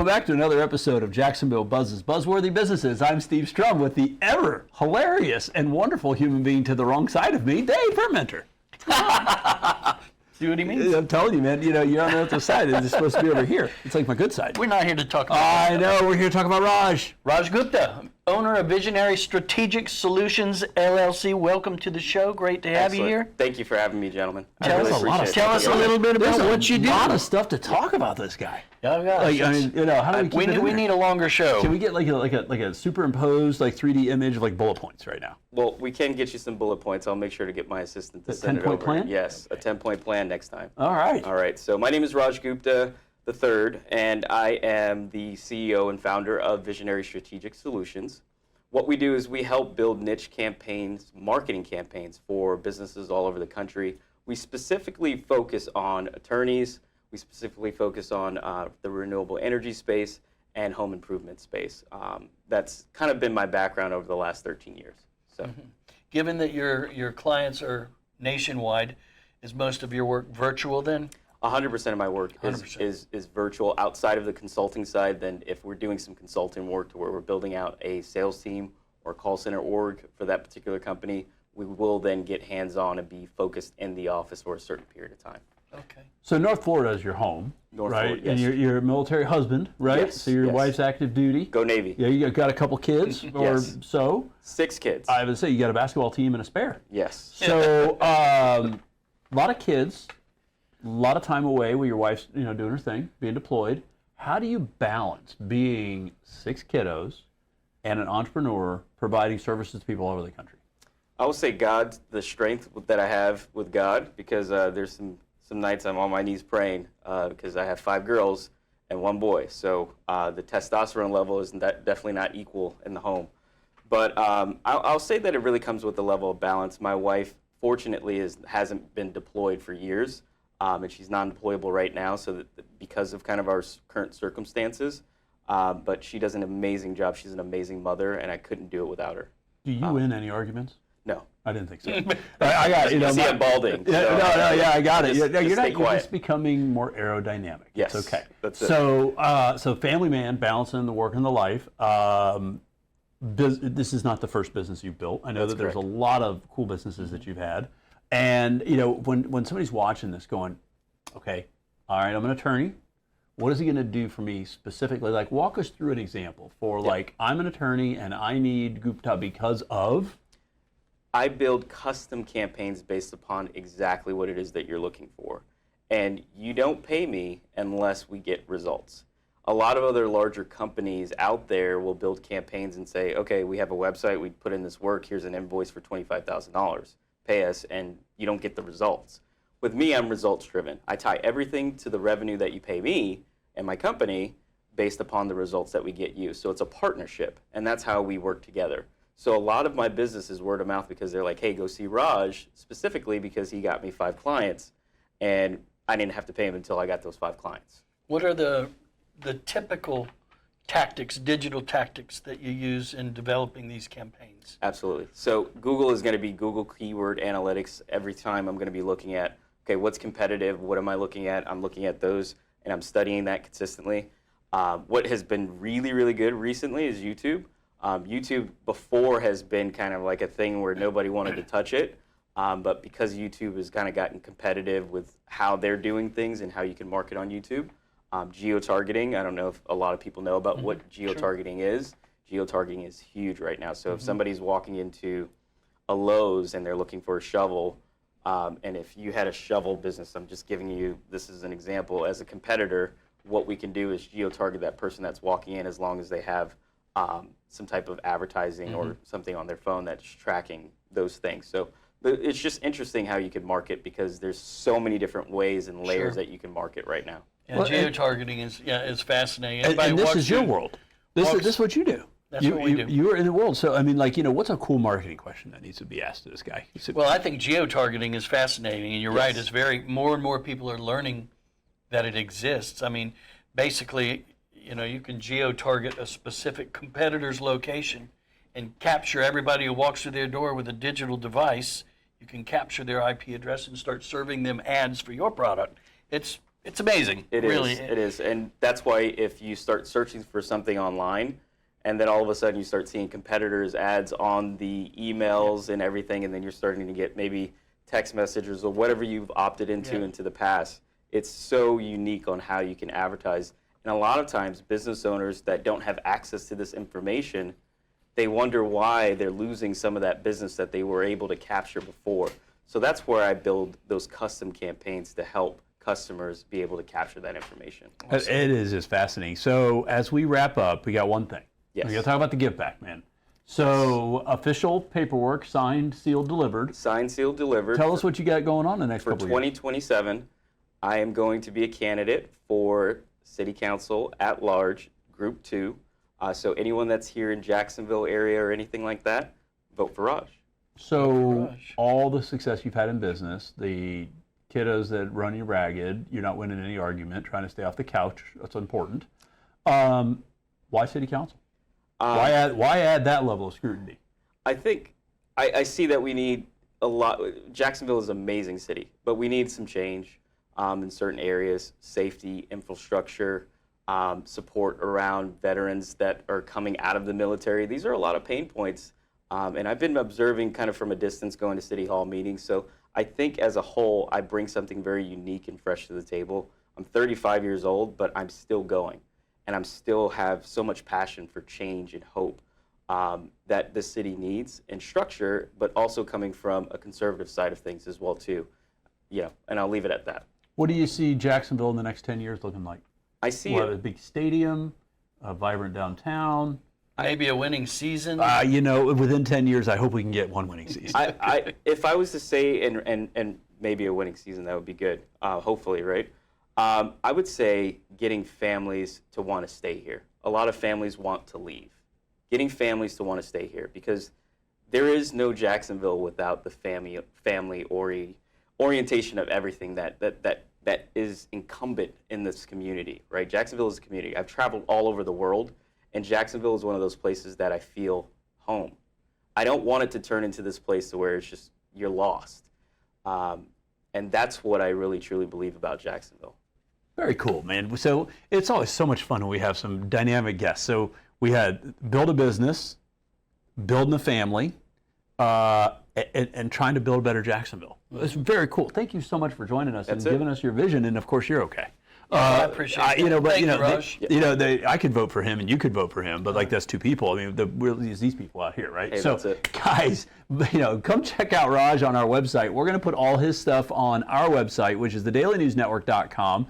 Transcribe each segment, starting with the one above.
welcome back to another episode of Jacksonville Buzz's Buzzworthy Businesses. I'm Steve Strum with the ever hilarious and wonderful human being to the wrong side of me, Dave Permenter. See what he means? I'm telling you, man, you're on the other side. It's supposed to be over here. It's like my good side. We're not here to talk about I know, we're here to talk about Raj. Raj Gupta, owner of Visionary Strategic Solutions, LLC. Welcome to the show. Great to have you here. Thank you for having me, gentlemen. Tell us a little bit about what you do. There's a lot of stuff to talk about this guy. Oh, gosh. How do we keep it in we there? need a longer show. Can we get like a superimposed 3D image of bullet points right now? Well, we can get you some bullet points. I'll make sure to get my assistant to send it over. 10-point plan? Yes, a 10-point plan next time. All right. All right. So my name is Raj Gupta III, and I am the CEO and founder of Visionary Strategic Solutions. What we do is we help build niche campaigns, marketing campaigns for businesses all over the country. We specifically focus on attorneys. We specifically focus on the renewable energy space and home improvement space. That's kind of been my background over the last 13 years. So, Given that your clients are nationwide, is most of your work virtual then? 100% of my work is virtual outside of the consulting side. Then if we're doing some consulting work to where we're building out a sales team or call center org for that particular company, we will then get hands-on and be focused in the office for a certain period of time. Okay. So North Florida is your home, right? Florida, yes. And you're a military husband, right? Yes, So your yes. wife's active duty. Go Navy. Yeah, you got a couple kids or Yes. so. 6 kids. I would say you got a basketball team and a spare. Yes. So a lot of kids, a lot of time away with your wife's doing her thing, being deployed. How do you balance being 6 kiddos and an entrepreneur providing services to people all over the country? I will say God's the strength that I have with God, because there's some nights I'm on my knees praying because I have 5 girls and 1 boy. So the testosterone level is definitely not equal in the home. But I'll say that it really comes with the level of balance. My wife, fortunately, hasn't been deployed for years, and she's non-deployable right now, so because of kind of our current circumstances. But she does an amazing job. She's an amazing mother, and I couldn't do it without her. Do you win any arguments? No. I didn't think so. I got it. See, I'm balding. I got it. You're stay quiet. just becoming more aerodynamic. Yes, it's okay. that's it. So family man, balancing the work and the life. This is not the first business you've built. I know that there's a lot of cool businesses that you've had, and when somebody's watching this, going, okay, all right, I'm an attorney. What is he going to do for me specifically? Walk us through an example for I'm an attorney and I need Gupta because of. I build custom campaigns based upon exactly what it is that you're looking for. And you don't pay me unless we get results. A lot of other larger companies out there will build campaigns and say, okay, we have a website, we put in this work, here's an invoice for $25,000. Pay us, and you don't get the results. With me, I'm results driven. I tie everything to the revenue that you pay me and my company based upon the results that we get you. So it's a partnership, and that's how we work together. So a lot of my business is word of mouth, because they're like, hey, go see Raj, specifically because he got me 5 clients, and I didn't have to pay him until I got those 5 clients. What are the typical tactics, digital tactics that you use in developing these campaigns? Absolutely. So Google is going to be Google keyword analytics. Every time I'm going to be looking at, okay, what's competitive? What am I looking at? I'm looking at those, and I'm studying that consistently. What has been really, really good recently is YouTube. YouTube before has been kind of like a thing where nobody wanted to touch it, but because YouTube has kind of gotten competitive with how they're doing things and how you can market on YouTube. Geo-targeting, I don't know if a lot of people know about what geo-targeting is. Geo-targeting is huge right now. So if somebody's walking into a Lowe's and they're looking for a shovel, and if you had a shovel business, I'm just giving you, this is an example, as a competitor, what we can do is geo-target that person that's walking in, as long as they have some type of advertising or something on their phone that's tracking those things. So it's just interesting how you can market, because there's so many different ways and layers that you can market right now. Yeah, geo-targeting is fascinating. And this is your world. This is what you do. That's what we do. You are in the world. So, I mean, what's a cool marketing question that needs to be asked to this guy? Well, I think geo-targeting is fascinating, and you're right. It's more and more people are learning that it exists. I mean, basically, you can geo-target a specific competitor's location and capture everybody who walks through their door with a digital device. You can capture their IP address and start serving them ads for your product. It's It's amazing. It really. is. It is. And that's why if you start searching for something online, and then all of a sudden you start seeing competitors' ads on the emails and everything, and then you're starting to get maybe text messages or whatever you've opted into the past, it's so unique on how you can advertise. And a lot of times business owners that don't have access to this information, they wonder why they're losing some of that business that they were able to capture before. So that's where I build those custom campaigns to help customers be able to capture that information. It is just fascinating. So as we wrap up, we got one thing. Yes. We got to talk about the give back, man. So official paperwork, signed, sealed, delivered. Signed, sealed, delivered. Tell us what you got going on the next For couple of years. 2027, I am going to be a candidate for City Council at large, Group 2. So anyone that's here in Jacksonville area or anything like that, vote for Raj. So all the success you've had in business, the kiddos that run you ragged, you're not winning any argument, trying to stay off the couch, that's important. Why City Council? Why add that level of scrutiny? I think I see that we need a lot. Jacksonville is an amazing city, but we need some change in certain areas, safety, infrastructure, support around veterans that are coming out of the military. These are a lot of pain points, and I've been observing kind of from a distance going to City Hall meetings. So I think as a whole, I bring something very unique and fresh to the table. I'm 35 years old, but I'm still going, and I'm still have so much passion for change and hope that the city needs and structure, but also coming from a conservative side of things as well too. And I'll leave it at that. What do you see Jacksonville in the next 10 years looking like? I see We'll have a big stadium, a vibrant downtown. Maybe a winning season. Within 10 years, I hope we can get one winning season. If I was to say, and maybe a winning season, that would be good. Hopefully, right? I would say getting families to want to stay here. A lot of families want to leave. Getting families to want to stay here, because there is no Jacksonville without the family orientation of everything that is incumbent in this community, right? Jacksonville is a community. I've traveled all over the world, and Jacksonville is one of those places that I feel home. I don't want it to turn into this place where it's just, you're lost. And that's what I really, truly believe about Jacksonville. Very cool, man. So it's always so much fun when we have some dynamic guests. So we had build a business, building a family, and trying to build a better Jacksonville. It's very cool. Thank you so much for joining us and giving us your vision. And of course, you're okay. I appreciate it. But Thank you, Raj. I could vote for him and you could vote for him, but like that's two people. I mean, these people out here, right? Hey, so, that's it. guys, come check out Raj on our website. We're going to put all his stuff on our website, which is thedailynewsnetwork.com.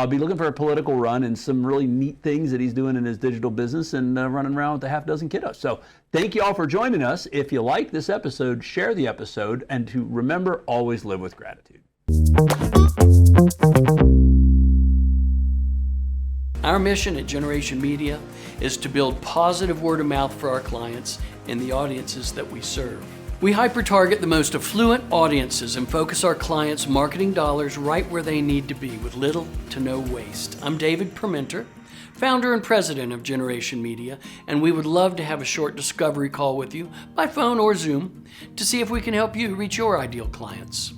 Be looking for a political run and some really neat things that he's doing in his digital business and running around with a half dozen kiddos. So thank you all for joining us. If you like this episode, share the episode, and to remember, always live with gratitude. Our mission at Generation Media is to build positive word of mouth for our clients and the audiences that we serve. We hyper-target the most affluent audiences and focus our clients' marketing dollars right where they need to be with little to no waste. I'm David Permenter, founder and president of Generation Media, and we would love to have a short discovery call with you by phone or Zoom to see if we can help you reach your ideal clients.